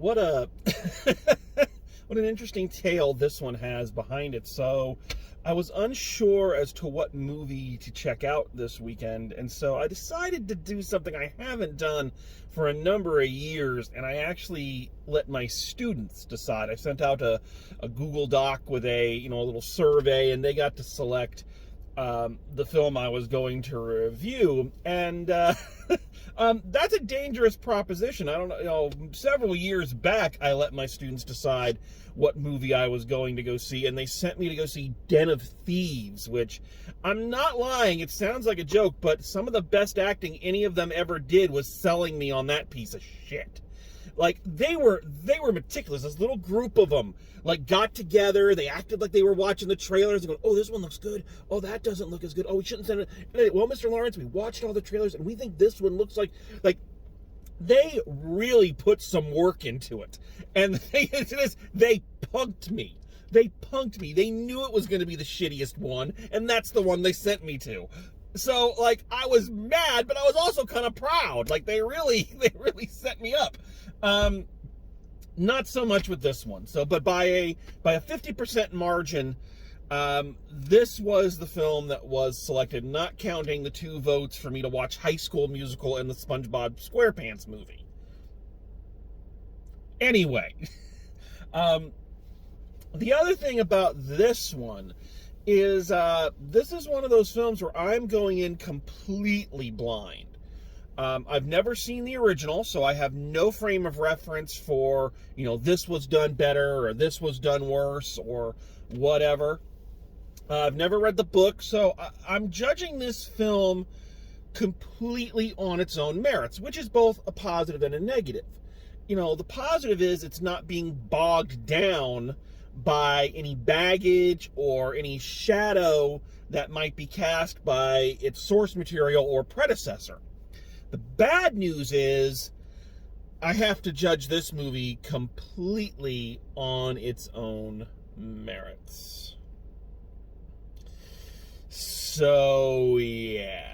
what a what an interesting tale this one has behind it. So I was unsure as to what movie to check out this weekend, and so I decided to do something I haven't done for a number of years, and I actually let my students decide. I sent out a Google Doc with a little survey, and they got to select the film I was going to review, and that's a dangerous proposition. I don't know, several years back, I let my students decide what movie I was going to go see, and they sent me to go see Den of Thieves, which, I'm not lying, it sounds like a joke, but some of the best acting any of them ever did was selling me on that piece of shit. Like, they were meticulous. This little group of them, like, got together. They acted like they were watching the trailers and going, oh, this one looks good. Oh, that doesn't look as good. Oh, we shouldn't send it. Well, Mr. Lawrence, we watched all the trailers, and we think this one looks like, they really put some work into it. And the thing is, they punked me. They punked me. They knew it was going to be the shittiest one, and that's the one they sent me to. So, like, I was mad, but I was also kind of proud. Like, they really set me up. Not so much with this one. So, but by a 50% margin, this was the film that was selected, not counting the 2 votes for me to watch High School Musical and the SpongeBob SquarePants movie. Anyway, the other thing about this one is this is one of those films where I'm going in completely blind. I've never seen the original, so I have no frame of reference for, this was done better or this was done worse or whatever. I've never read the book, so I'm judging this film completely on its own merits, which is both a positive and a negative. The positive is it's not being bogged down by any baggage or any shadow that might be cast by its source material or predecessor. The bad news is I have to judge this movie completely on its own merits. So, yeah.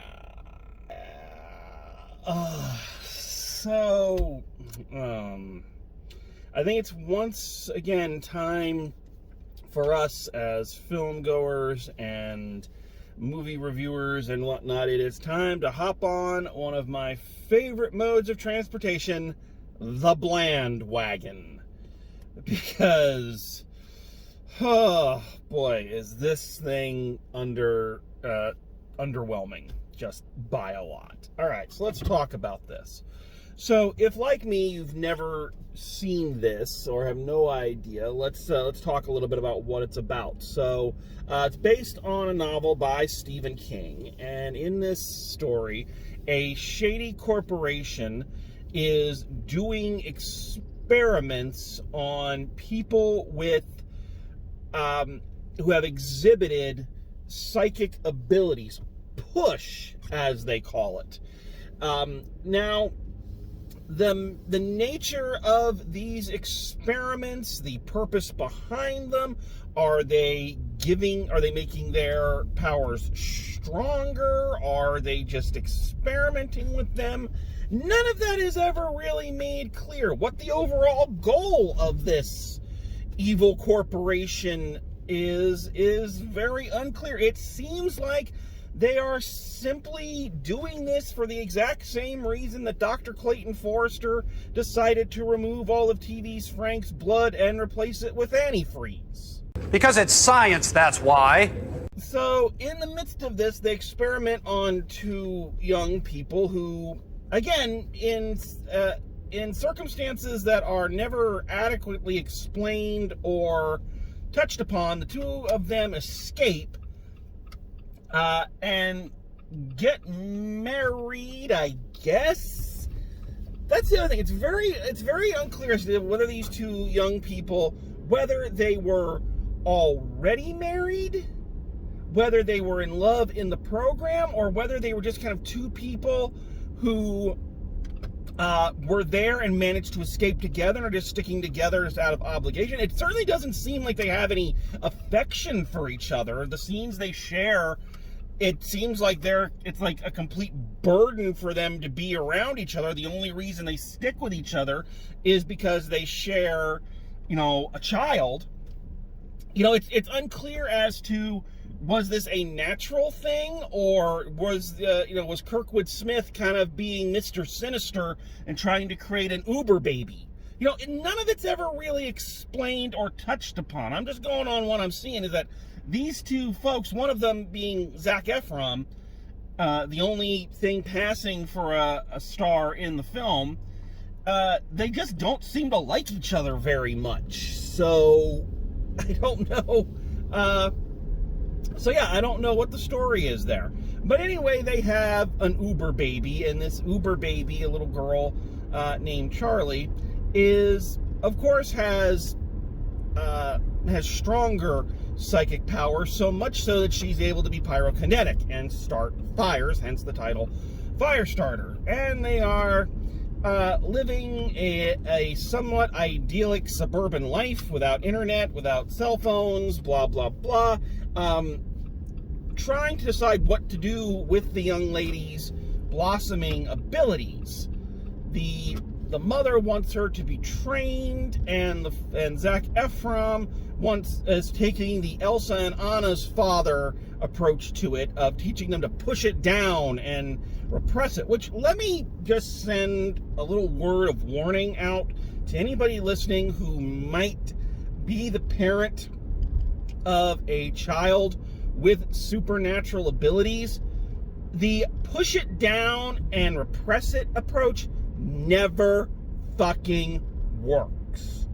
I think it's once again time for us as film goers and movie reviewers and whatnot. It is time to hop on one of my favorite modes of transportation, the bland wagon. Because, oh boy, is this thing underwhelming just by a lot. All right, so let's talk about this. So, if like me, you've never seen this or have no idea, let's talk a little bit about what it's about. So, it's based on a novel by Stephen King, and in this story, a shady corporation is doing experiments on people with who have exhibited psychic abilities, push, as they call it. Now, the nature of these experiments, the purpose behind them, are they making their powers stronger? Are they just experimenting with them? None of that is ever really made clear. What the overall goal of this evil corporation is very unclear. It seems like they are simply doing this for the exact same reason that Dr. Clayton Forrester decided to remove all of TV's Frank's blood and replace it with antifreeze. Because it's science, that's why. So, in the midst of this, they experiment on 2 young people who, again, in circumstances that are never adequately explained or touched upon, the 2 of them escape and get married, I guess. That's the other thing. It's very unclear as to whether these 2 young people, whether they were already married, whether they were in love in the program, or whether they were just kind of 2 people who were there and managed to escape together and are just sticking together just out of obligation. It certainly doesn't seem like they have any affection for each other. The scenes they share it seems like it's like a complete burden for them to be around each other. The only reason they stick with each other is because they share, a child. It's unclear as to, was this a natural thing, or was Kirkwood Smith kind of being Mr. Sinister and trying to create an Uber baby? None of it's ever really explained or touched upon. I'm just going on what I'm seeing is that these two folks, one of them being Zac Efron, the only thing passing for a star in the film, they just don't seem to like each other very much. So, I don't know. I don't know what the story is there. But anyway, they have an Uber baby, and this Uber baby, a little girl named Charlie, of course, has stronger psychic power, so much so that she's able to be pyrokinetic and start fires, hence the title Firestarter. And they are living a somewhat idyllic suburban life without internet, without cell phones, blah, blah, blah. Trying to decide what to do with the young lady's blossoming abilities. The mother wants her to be trained, and Zac Efron is taking the Elsa and Anna's father approach to it, of teaching them to push it down and repress it, which, let me just send a little word of warning out to anybody listening who might be the parent of a child with supernatural abilities. The push it down and repress it approach never fucking works.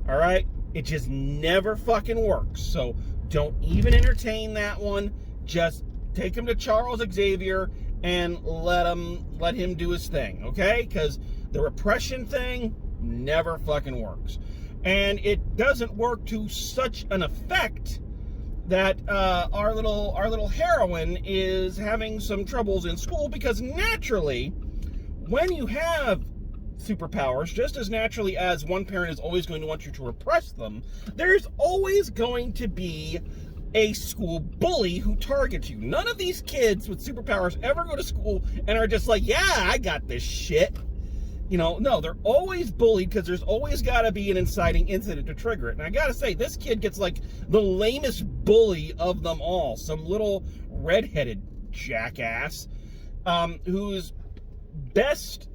All right? It just never fucking works. So don't even entertain that one. Just take him to Charles Xavier and let him do his thing, okay? Because the repression thing never fucking works. And it doesn't work to such an effect that our little heroine is having some troubles in school, because naturally, when you have superpowers, just as naturally as one parent is always going to want you to repress them, there's always going to be a school bully who targets you. None of these kids with superpowers ever go to school and are just like, yeah, I got this shit. No, they're always bullied because there's always got to be an inciting incident to trigger it. And I got to say, this kid gets like the lamest bully of them all. Some little redheaded jackass whose best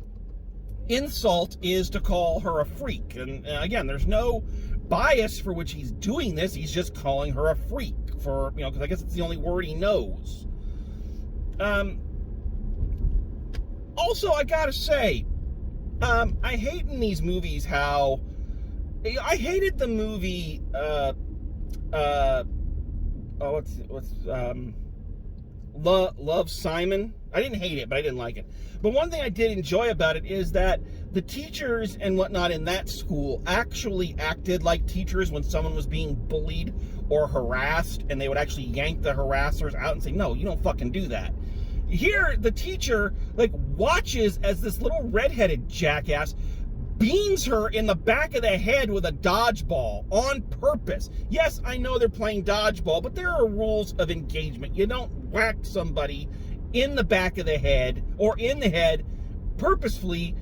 insult is to call her a freak. And again, there's no bias for which he's doing this. He's just calling her a freak for, because I guess it's the only word he knows. Also, I gotta say, I hate in these movies how I hated the movie Love, Simon. I didn't hate it, but I didn't like it. But one thing I did enjoy about it is that the teachers and whatnot in that school actually acted like teachers when someone was being bullied or harassed, and they would actually yank the harassers out and say, no, you don't fucking do that. Here, the teacher, watches as this little redheaded jackass beans her in the back of the head with a dodgeball on purpose. Yes, I know they're playing dodgeball, but there are rules of engagement. You don't whack somebody in the back of the head or in the head purposefully,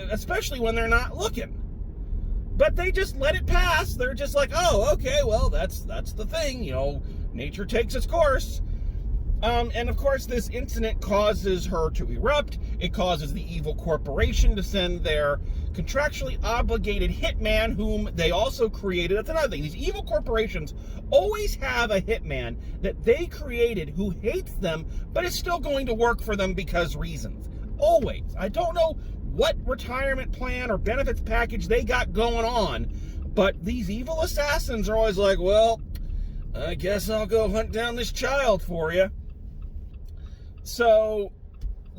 especially when they're not looking. But they just let it pass. They're just like, oh, okay, well, that's the thing. Nature takes its course. And of course, this incident causes her to erupt. It causes the evil corporation to send their contractually obligated hitman, whom they also created. That's another thing. These evil corporations always have a hitman that they created who hates them, but is still going to work for them because reasons. Always. I don't know what retirement plan or benefits package they got going on, but these evil assassins are always like, well, I guess I'll go hunt down this child for you. So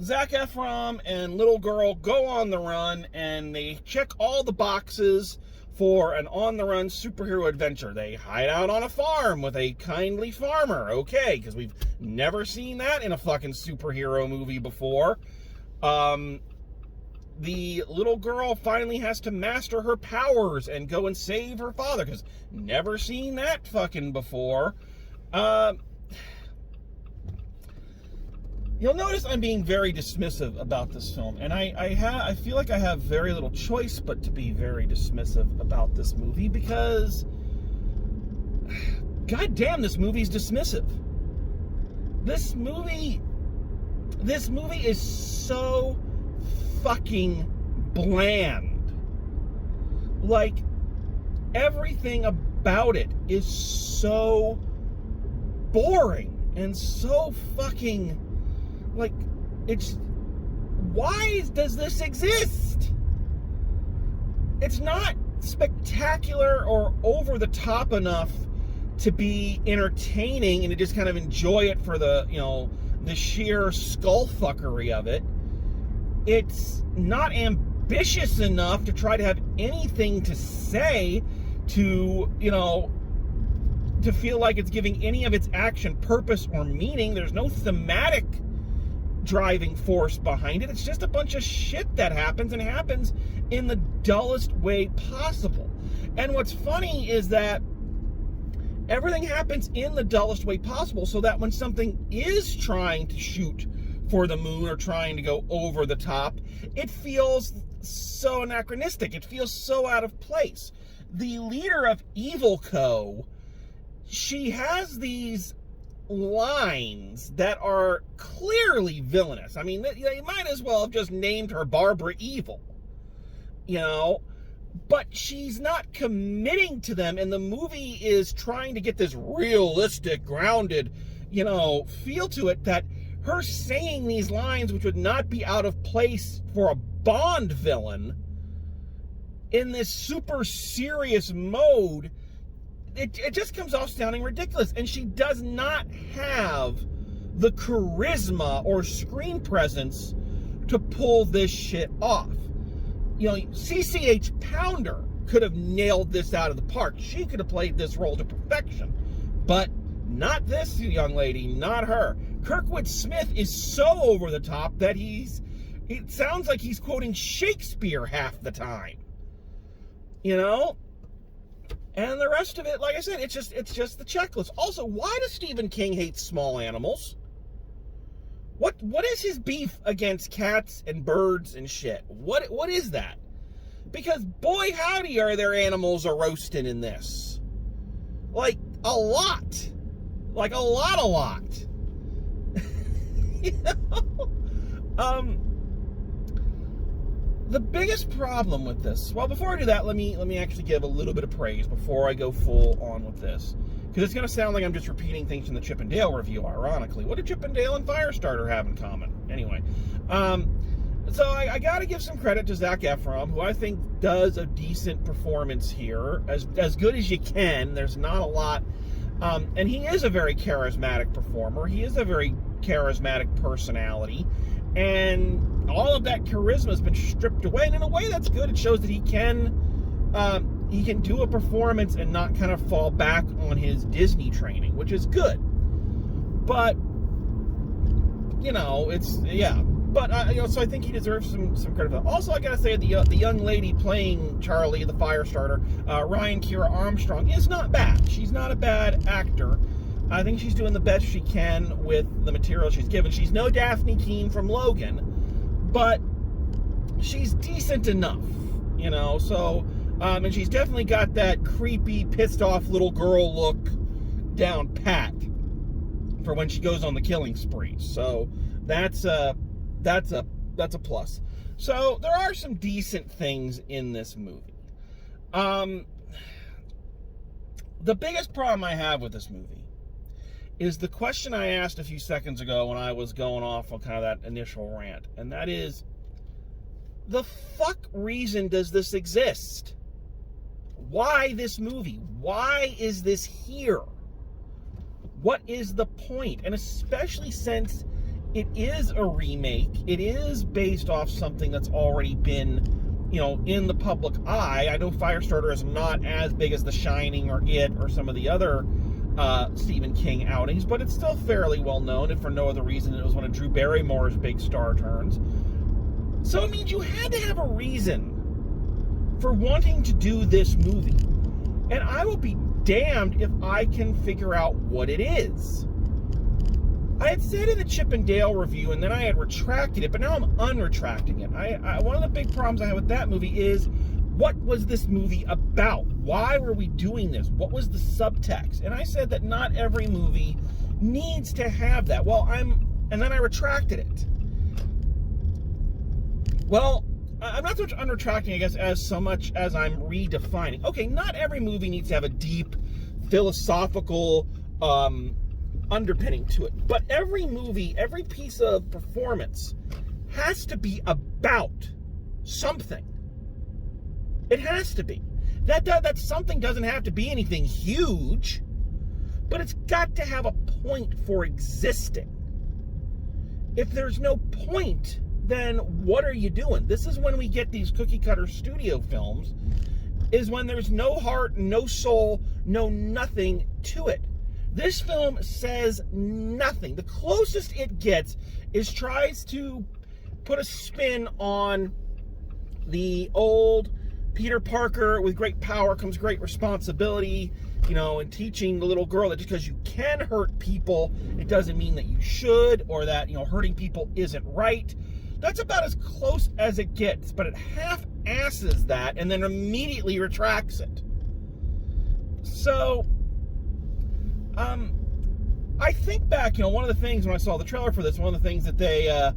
Zac Efron and little girl go on the run, and they check all the boxes for an on-the-run superhero adventure. They hide out on a farm with a kindly farmer. Okay, because we've never seen that in a fucking superhero movie before. The little girl finally has to master her powers and go and save her father, because never seen that fucking before. You'll notice I'm being very dismissive about this film, and I feel like I have very little choice but to be very dismissive about this movie because, god damn, this movie's dismissive. This movie is so fucking bland. Like, everything about it is so boring and so fucking, like, it's, why does this exist? It's not spectacular or over the top enough to be entertaining and to just kind of enjoy it for the, you know, the sheer skullfuckery of it. It's not ambitious enough to try to have anything to say to, you know, to feel like it's giving any of its action purpose or meaning. There's no thematic driving force behind it. It's just a bunch of shit that happens, and happens in the dullest way possible. And what's funny is that everything happens in the dullest way possible, so that when something is trying to shoot for the moon or trying to go over the top, it feels so anachronistic. It feels so out of place. The leader of Evil Co., she has these lines that are clearly villainous. I mean, they might as well have just named her Barbara Evil, you know, but she's not committing to them, and the movie is trying to get this realistic, grounded, you know, feel to it, that her saying these lines, which would not be out of place for a Bond villain, in this super serious mode, it just comes off sounding ridiculous. And she does not have the charisma or screen presence to pull this shit off. You know, CCH Pounder could have nailed this out of the park. She could have played this role to perfection. But not this young lady, not her. Kurtwood Smith is so over the top that it sounds like he's quoting Shakespeare half the time. You know? And the rest of it, like I said, it's just the checklist. Also, why does Stephen King hate small animals? What is his beef against cats and birds and shit? What is that? Because boy howdy are there animals a roasting in this. Like a lot. Like a lot. You know? The biggest problem with this, well, before I do that, let me actually give a little bit of praise before I go full on with this, because it's going to sound like I'm just repeating things from the Chip and Dale review, ironically. What did Chip and Dale and Firestarter have in common? Anyway, so I got to give some credit to Zac Efron, who I think does a decent performance here, as good as you can. There's not a lot, and he is a very charismatic performer. He is a very charismatic personality, and all of that charisma has been stripped away, and in a way that's good. It shows that he can do a performance and not kind of fall back on his Disney training, which is good. But you know, But you know, so I think he deserves some credit for that. Also, I gotta say, the young lady playing Charlie, the Firestarter, Ryan Kira Armstrong, is not bad. She's not a bad actor. I think she's doing the best she can with the material she's given. She's no Daphne Keane from Logan, but she's decent enough, you know. So, and she's definitely got that creepy, pissed off little girl look down pat for when she goes on the killing spree. So that's a plus. So there are some decent things in this movie. The biggest problem I have with this movie is the question I asked a few seconds ago when I was going off on kind of that initial rant, and that is, the fuck reason does this exist? Why this movie? Why is this here? What is the point? And especially since it is a remake, it is based off something that's already been, you know, in the public eye. I know Firestarter is not as big as The Shining or It or some of the other Stephen King outings, but it's still fairly well known, if for no other reason it was one of Drew Barrymore's big star turns. So it means you had to have a reason for wanting to do this movie. And I will be damned if I can figure out what it is. I had said in the Chip and Dale review, and then I had retracted it, but now I'm unretracting it. One of the big problems I have with that movie is, what was this movie about? Why were we doing this? What was the subtext? And I said that not every movie needs to have that. And then I retracted it. Well, I'm not so much unretracting, I guess, as so much as I'm redefining. Okay, not every movie needs to have a deep philosophical underpinning to it. But every movie, every piece of performance has to be about something. It has to be. That something doesn't have to be anything huge, but it's got to have a point for existing. If there's no point, then what are you doing? This is when we get these cookie cutter studio films, is when there's no heart, no soul, no nothing to it. This film says nothing. The closest it gets is tries to put a spin on the old Peter Parker, with great power comes great responsibility, and teaching the little girl that just because you can hurt people, it doesn't mean that you should, or that, hurting people isn't right. That's about as close as it gets, but it half-asses that and then immediately retracts it. So, I think back, one of the things when I saw the trailer for this, one of the things that they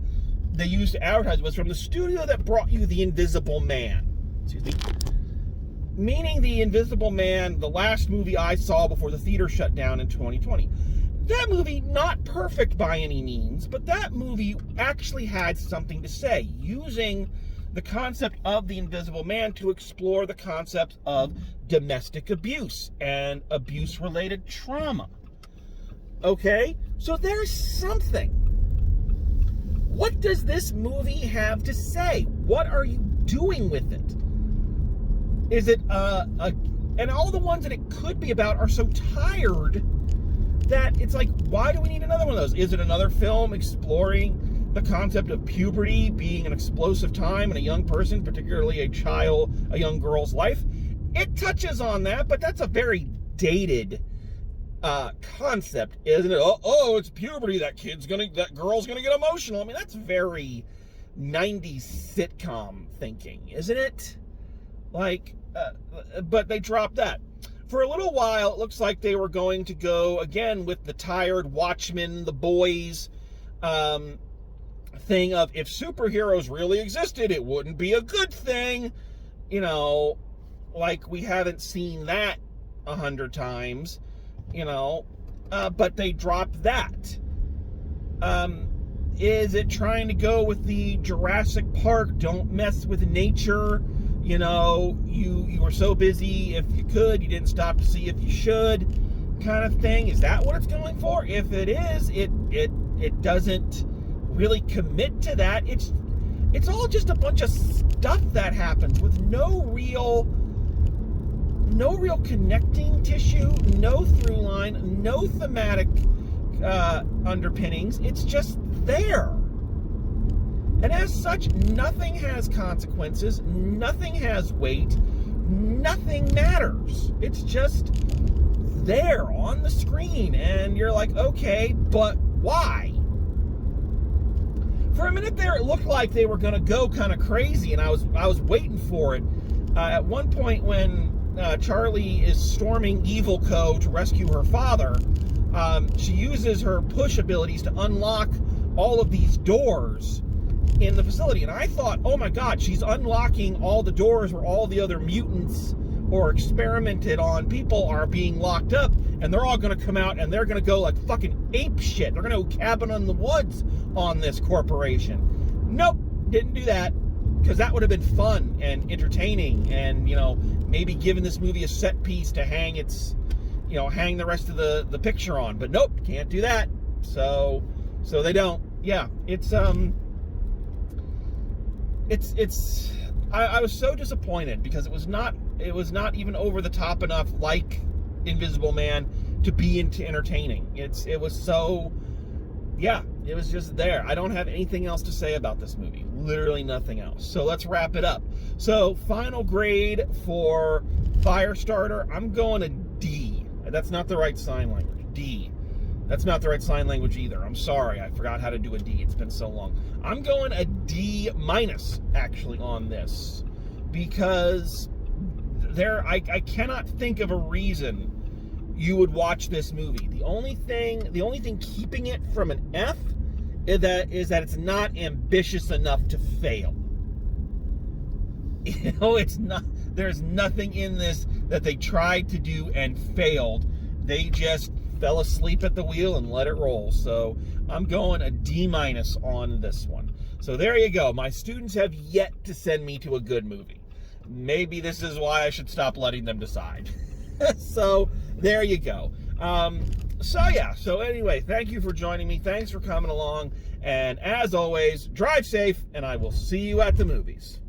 used to advertise was from the studio that brought you The Invisible Man. Excuse me. Meaning The Invisible Man, the last movie I saw before the theater shut down in 2020. That movie, not perfect by any means, but that movie actually had something to say, using the concept of the Invisible Man to explore the concept of domestic abuse and abuse-related trauma. Okay? So there's something. What does this movie have to say? What are you doing with it? Is it and all the ones that it could be about are so tired that it's like, why do we need another one of those? Is it another film exploring the concept of puberty being an explosive time in a young person, particularly a young girl's life? It touches on that, but that's a very dated concept, isn't it? Oh, it's puberty. That girl's gonna get emotional. I mean, that's very 90s sitcom thinking, isn't it? But they dropped that. For a little while, it looks like they were going to go again with the tired Watchmen, The Boys thing of, if superheroes really existed, it wouldn't be a good thing. We haven't seen that 100 times, but they dropped that. Is it trying to go with the Jurassic Park, don't mess with nature? You were so busy, if you could, you didn't stop to see if you should, kind of thing. Is that what it's going for? If it is, it doesn't really commit to that. It's all just a bunch of stuff that happens with no real connecting tissue, no through line, no thematic underpinnings. It's just there. And as such, nothing has consequences, nothing has weight, nothing matters. It's just there on the screen, and you're like, okay, but why? For a minute there, it looked like they were going to go kind of crazy, and I was waiting for it. At one point, when Charlie is storming Evil Co. to rescue her father, she uses her push abilities to unlock all of these doors in the facility, and I thought, oh my god, she's unlocking all the doors where all the other mutants or experimented on people are being locked up, and they're all going to come out and they're going to go like fucking ape shit. They're going to go cabin in the woods on this corporation. Nope, didn't do that, because that would have been fun and entertaining, and maybe giving this movie a set piece to hang the rest of the picture on. But nope, can't do that. So they don't. Yeah, I was so disappointed, because it was not even over the top enough like Invisible Man to be into entertaining. It was just there. I don't have anything else to say about this movie. Literally nothing else. So let's wrap it up. So final grade for Firestarter, I'm going a D. That's not the right sign language. D. That's not the right sign language either. I'm sorry. I forgot how to do a D. It's been so long. I'm going a D minus, actually, on this. Because I cannot think of a reason you would watch this movie. The only thing keeping it from an F is that it's not ambitious enough to fail. You know, it's not. There's nothing in this that they tried to do and failed. They just fell asleep at the wheel and let it roll. So I'm going a D minus on this one. So there you go. My students have yet to send me to a good movie. Maybe this is why I should stop letting them decide. So there you go. So anyway, thank you for joining me. Thanks for coming along. And as always, drive safe, and I will see you at the movies.